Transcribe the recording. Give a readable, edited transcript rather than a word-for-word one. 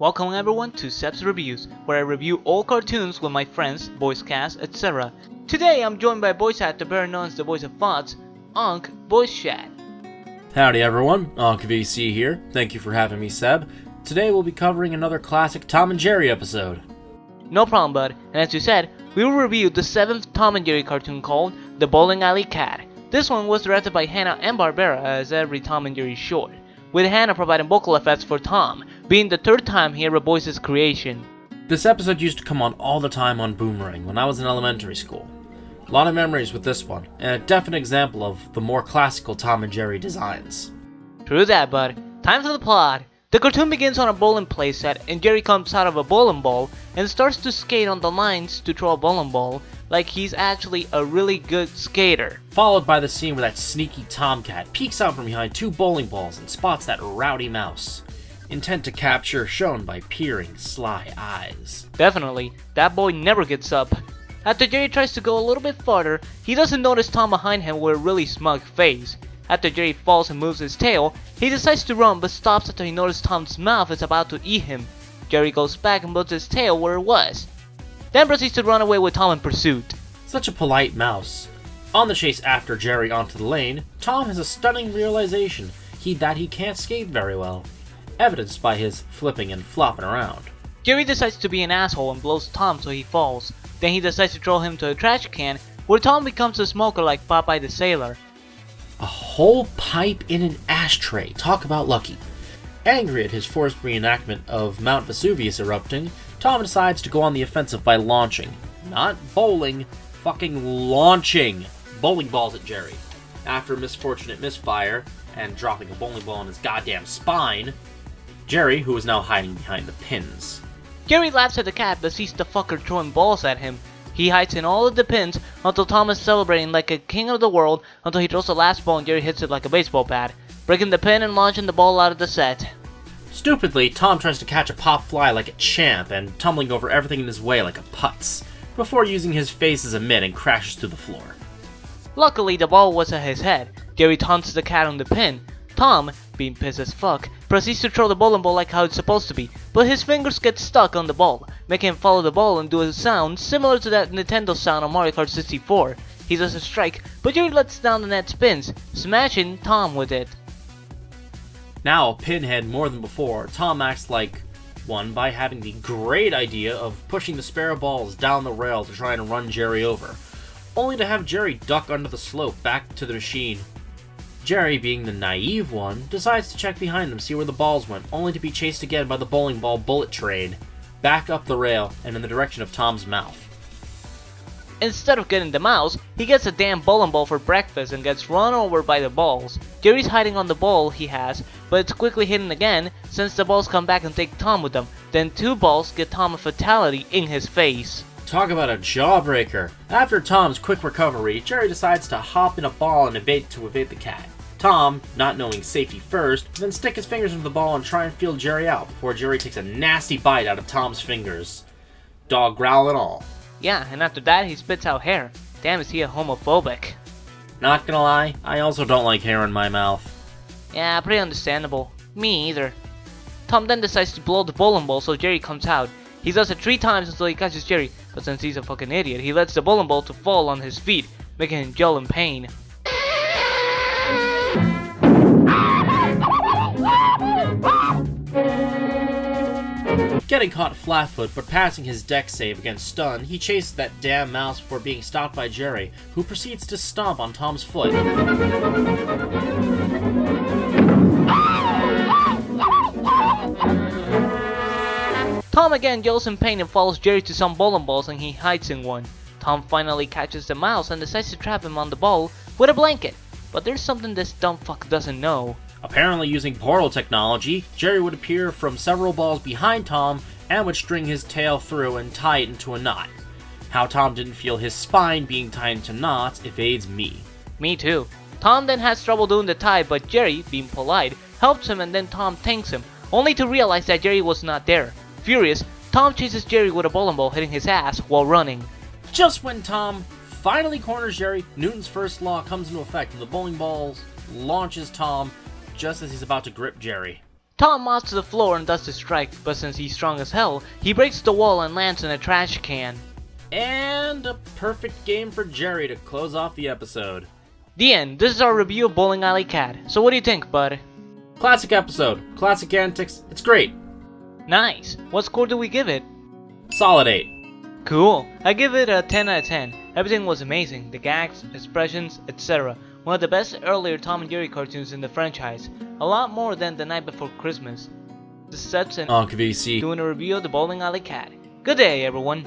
Welcome everyone to Sebz Reviews, where I review all cartoons with my friends, voice cast, etc. Today I'm joined by voice actor better known as the voice of Fox, Ankh Voice Chat. Howdy everyone, AnkhVC here. Thank you for having me, Seb. Today we'll be covering another classic Tom and Jerry episode. No problem, bud, and as you said, we will review the 7th Tom and Jerry cartoon called The Bowling Alley Cat. This one was directed by Hanna-Barbera as every Tom and Jerry short, with Hanna providing vocal effects for Tom, being the 3rd time he ever voiced his creation. This episode used to come on all the time on Boomerang when I was in elementary school. A lot of memories with this one, and a definite example of the more classical Tom and Jerry designs. True that, bud. Time for the plot. The cartoon begins on a bowling playset, and Jerry comes out of a bowling ball and starts to skate on the lines to throw a bowling ball like he's actually a really good skater. Followed by the scene where that sneaky tomcat peeks out from behind 2 bowling balls and spots that rowdy mouse. Intent to capture shown by peering, sly eyes. Definitely, that boy never gets up. After Jerry tries to go a little bit farther, he doesn't notice Tom behind him with a really smug face. After Jerry falls and moves his tail, he decides to run but stops after he notices Tom's mouth is about to eat him. Jerry goes back and puts his tail where it was, then proceeds to run away with Tom in pursuit. Such a polite mouse. On the chase after Jerry onto the lane, Tom has a stunning realization that he can't skate very well, evidenced by his flipping and flopping around. Jerry decides to be an asshole and blows Tom so he falls. Then he decides to throw him to a trash can, where Tom becomes a smoker like Popeye the Sailor. A whole pipe in an ashtray. Talk about lucky. Angry at his forced reenactment of Mount Vesuvius erupting, Tom decides to go on the offensive by launching. Not bowling, fucking launching bowling balls at Jerry. After a misfortunate misfire and dropping a bowling ball in his goddamn spine, Jerry, who is now hiding behind the pins. Jerry laughs at the cat but sees the fucker throwing balls at him. He hides in all of the pins until Tom is celebrating like a king of the world until he throws the last ball and Jerry hits it like a baseball bat, breaking the pin and launching the ball out of the set. Stupidly, Tom tries to catch a pop fly like a champ and tumbling over everything in his way like a putz, before using his face as a mitt and crashes through the floor. Luckily, the ball was at his head. Jerry taunts the cat on the pin. Tom, being pissed as fuck, proceeds to throw the bowling ball like how it's supposed to be, but his fingers get stuck on the ball, making him follow the ball and do a sound similar to that Nintendo sound on Mario Kart 64. He does a strike, but Jerry lets down the net spins, smashing Tom with it. Now a pinhead more than before, Tom acts like one by having the great idea of pushing the spare balls down the rail to try and run Jerry over, only to have Jerry duck under the slope back to the machine. Jerry, being the naive one, decides to check behind them, see where the balls went, only to be chased again by the bowling ball bullet train, back up the rail and in the direction of Tom's mouth. Instead of getting the mouse, he gets a damn bowling ball for breakfast and gets run over by the balls. Jerry's hiding on the ball he has, but it's quickly hidden again since the balls come back and take Tom with them. Then 2 balls get Tom a fatality in his face. Talk about a jawbreaker. After Tom's quick recovery, Jerry decides to hop in a ball and evade the cat. Tom, not knowing safety first, then stick his fingers into the ball and try and feel Jerry out before Jerry takes a nasty bite out of Tom's fingers. Dog growl and all. Yeah, and after that he spits out hair. Damn, is he a homophobic. Not gonna lie, I also don't like hair in my mouth. Yeah, pretty understandable. Me either. Tom then decides to blow the bowling ball so Jerry comes out. He does it 3 times until he catches Jerry, but since he's a fucking idiot, he lets the bowling ball to fall on his feet, making him yell in pain. Getting caught flat-foot but passing his dex save against stun, he chases that damn mouse before being stopped by Jerry, who proceeds to stomp on Tom's foot. Tom again yells in pain and follows Jerry to some bowling balls and he hides in one. Tom finally catches the mouse and decides to trap him on the ball with a blanket, but there's something this dumb fuck doesn't know. Apparently using portal technology, Jerry would appear from several balls behind Tom and would string his tail through and tie it into a knot. How Tom didn't feel his spine being tied into knots evades me. Me too. Tom then has trouble doing the tie, but Jerry, being polite, helps him and then Tom thanks him, only to realize that Jerry was not there. Furious, Tom chases Jerry with a bowling ball hitting his ass while running. Just when Tom finally corners Jerry, Newton's first law comes into effect and the bowling balls launches Tom just as he's about to grip Jerry. Tom mops to the floor and does the strike, but since he's strong as hell, he breaks the wall and lands in a trash can. And a perfect game for Jerry to close off the episode. The end. This is our review of Bowling Alley Cat. So what do you think, bud? Classic episode, classic antics, it's great. Nice. What score do we give it? Solid 8. Cool. I give it a 10 out of 10. Everything was amazing. The gags, expressions, etc. One of the best earlier Tom and Jerry cartoons in the franchise. A lot more than The Night Before Christmas. This is Sebz and AnkhVC doing a review of the Bowling Alley Cat. Good day, everyone.